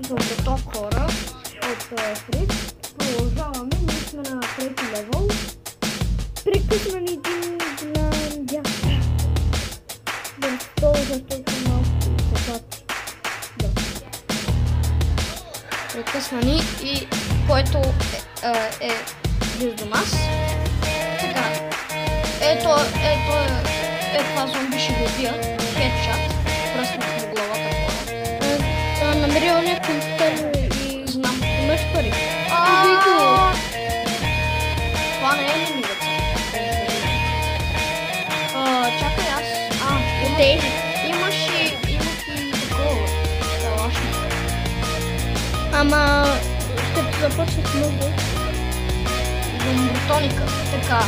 Доброто хора от Фрит. Продължаваме, ние сме на трети левел. Прекъсваме един голям дяк. Защо? Защото малко попати. Да. Прекъсвани и който е близо до нас. Така. Ето това зомби ще го убия. Хедшот. Пръснах му главата хора. Намерил някакъв компютър и знам. Имаш пари. Това не е ли ми деца? Чакай аз. Имаш и такова. Калашник. Ама ще започнат много. Зомбротоника. Така.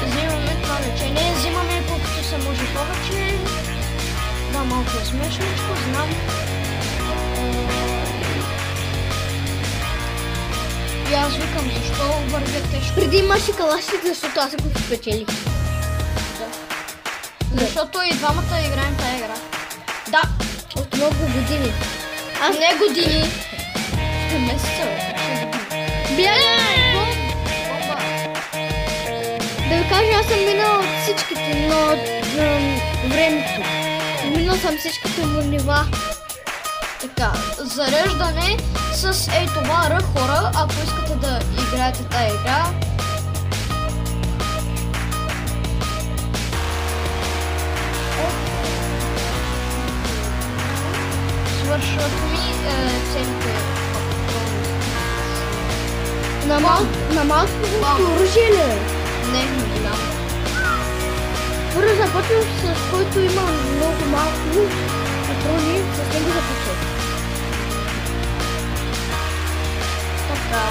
Взимаме това лечение. Взимаме колкото се може повече. Да, малко е смешничко, знам. И аз викам, защо вървя тежко. Преди имаше калашник, защото аз го спечелих. Да. Защото и двамата играем тази игра. Да. От много години. Аз не години. Месеца, бягай! Бомба! Да ви кажа, аз съм минал от всичките, но времето. Минал съм всичките му нива. Така, зареждане с това Р хора, ако искате да играете тази игра. Свършват ми целите. На малко оръжие ли? Не, не знам. Първо започвам с който има много малко патрони, с него започвам. Така,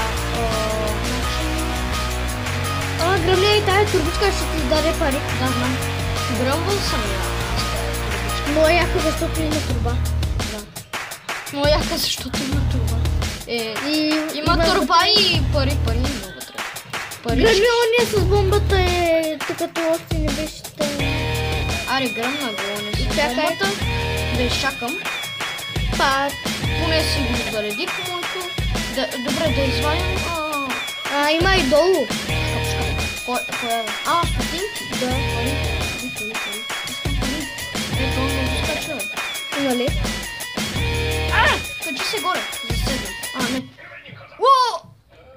гръмля и тая турбичка ще ти даде пари. Да, знам. Гръмвал съм я. Но е яка, защото има турба. Да. Но е яка, защото има турба. Има турба и пари има вътре. Гръмля ония с бомбата е, като още не беше там. Аре, гръмна го ония с бомбата. Да изчакам. Поне си го заредих моето. Добре, да извадим. Има и долу. Коя е? Стотинки? Да, пари. Искам пари. Ето, не го скача. Нали? Качи се горе. Заседна. Не.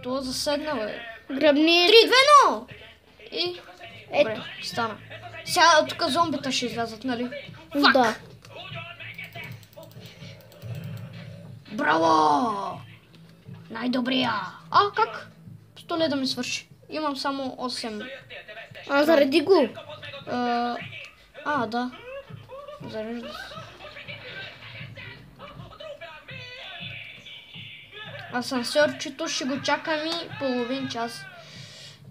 Това заседна, бе. Гръбни. 3-2-0! И... Добре, стана. Сега тук зомбита ще излязат, нали? Да. Браво! Най-добрия! Как? 100 леда ми свърши. Имам само 8. Заради го. Да. Зарежда се. Асансьорчето ще го чакам и половин час.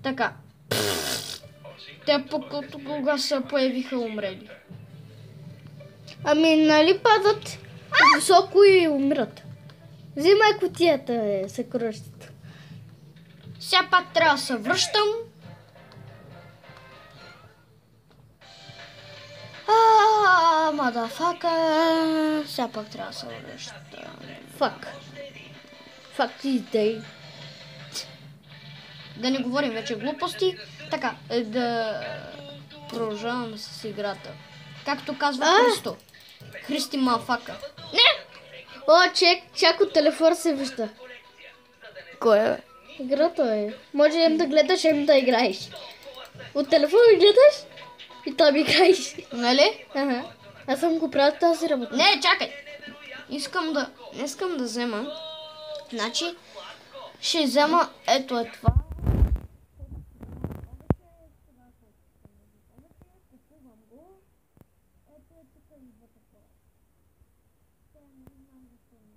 Така. Те кога се появиха умрели. Нали падат високо и умират. Взимай кутията, съкръщата. Сега пак трябва да се връщам. Мадафака. Сега пак трябва да се връщам. Fuck this day. Да не говорим вече глупости. Така, да продължаваме с играта. Както казва Христо. Христи мафака. Не! Чак от телефон се вижда. Кой е? Играта е. Може да гледаш, да играеш. От телефона гледаш и там играеш. Нали? Аз съм го правил тази работа. Не, чакай! Искам да взема. Значи, ще взема ето това. Купувам го. Ето тук идвата хора. Не знам защо не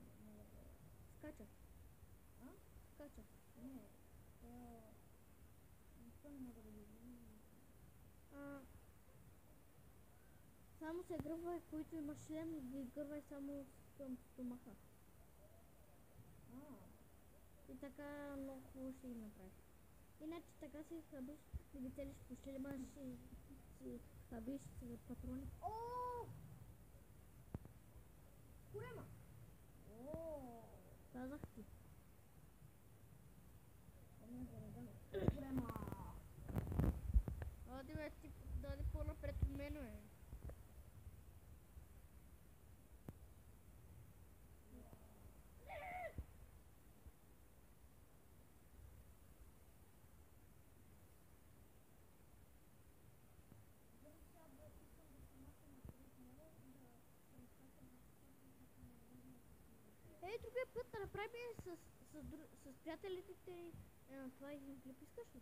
скача. Скача. Не. Защо не мога да ги видим? Само се гръбвай, които имаш шлем, ги гървай само към стомаха. И така много хубаво ще ги направиш. Иначе така си хабиш да ги целиш по шлема, ще хабиш патрони. Корема! казах ти. Оди бе, ти даде по-напред от мен, бе. Ей, другия път да направим с приятелите ти това един клип, искаш ли?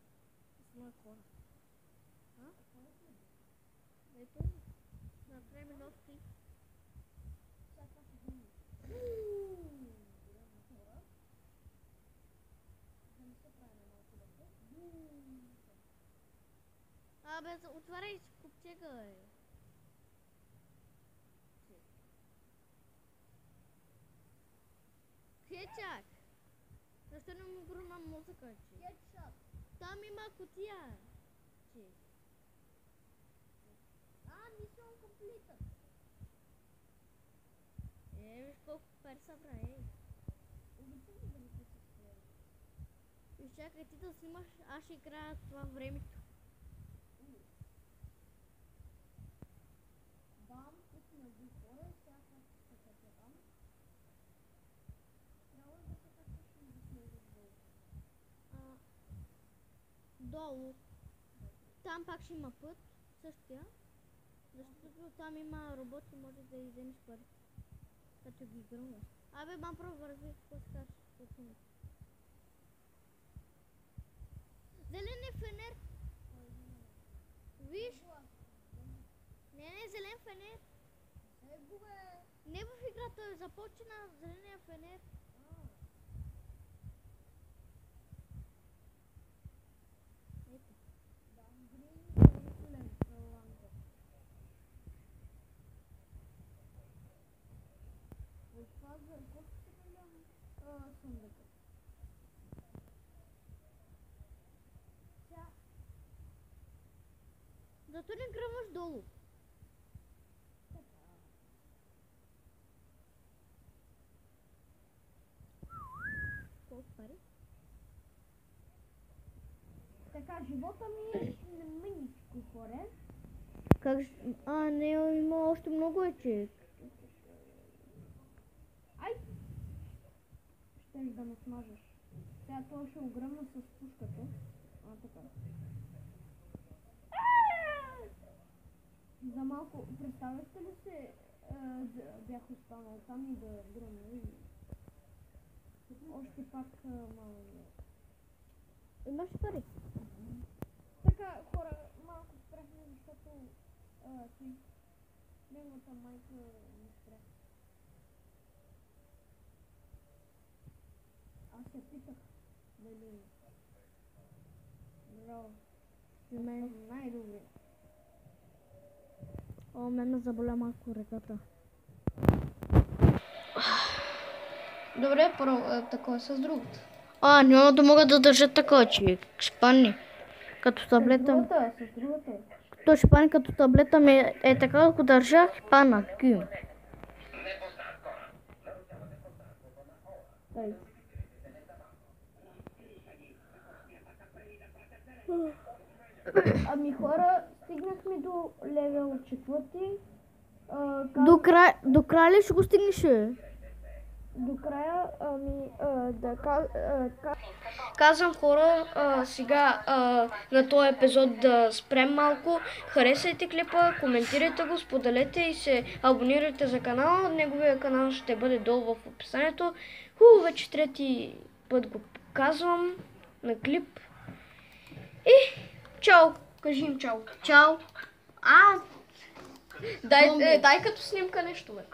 С мои хора. А? Ето, да направим нов клип. Абе, отваряй си купчега, бе. Кетчак! Защо не му гръмна музика, че? Кетчак! Там има кутия, че? Мисъл комплита. Виж колко пари събра, Обичам да ми се спря. Изчакай ти да снимаш, аз ще играя това времето. Бам, тук на две сега как се качерам. Трябва да се качаш и да слезеш долу. Долу. Там пак ще има път, същия. Защото там има роботи, може да изземеш пари. Като ги гръмваш. Абе, мапро върви, какво ще кажеш? Зелен е фенер. Виж? Не, зелен фенер. Не в играта, започна зеления фенер. Ето. Зато не гръмваш долу. Колко пари? Така, живота ми е мъничко хорен. Как? Не, има още много че. Ай! Щеш да ме смажеш. Сега това ще огръмна с пушката. Така. За малко, представяте ли се, бях останал там и да гръмна и... Още пак малко... Имаш пари? Така, хора, малко спряхме, защото неговата майка не спря. Аз се питах дали... Браво. При мен най-добре. Мен ме заболя малко ръката. Добре, такова с другото. Няма да мога да държа така, че шпани. Като таблета. С другото е. То шпани като таблета ми е така, ако държах, пана. Кюм. Ами хора, стигнахме до левел 4. До края ли ще го стигнеш? До края, казвам хора, сега на този епизод да спрем малко. Харесайте клипа, коментирайте го, споделете и се абонирайте за канала. Неговия канал ще бъде долу в описанието. Вече трети път го показвам на клип. И чао! Кажи им чао. Чао! Дай като снимка нещо, бе.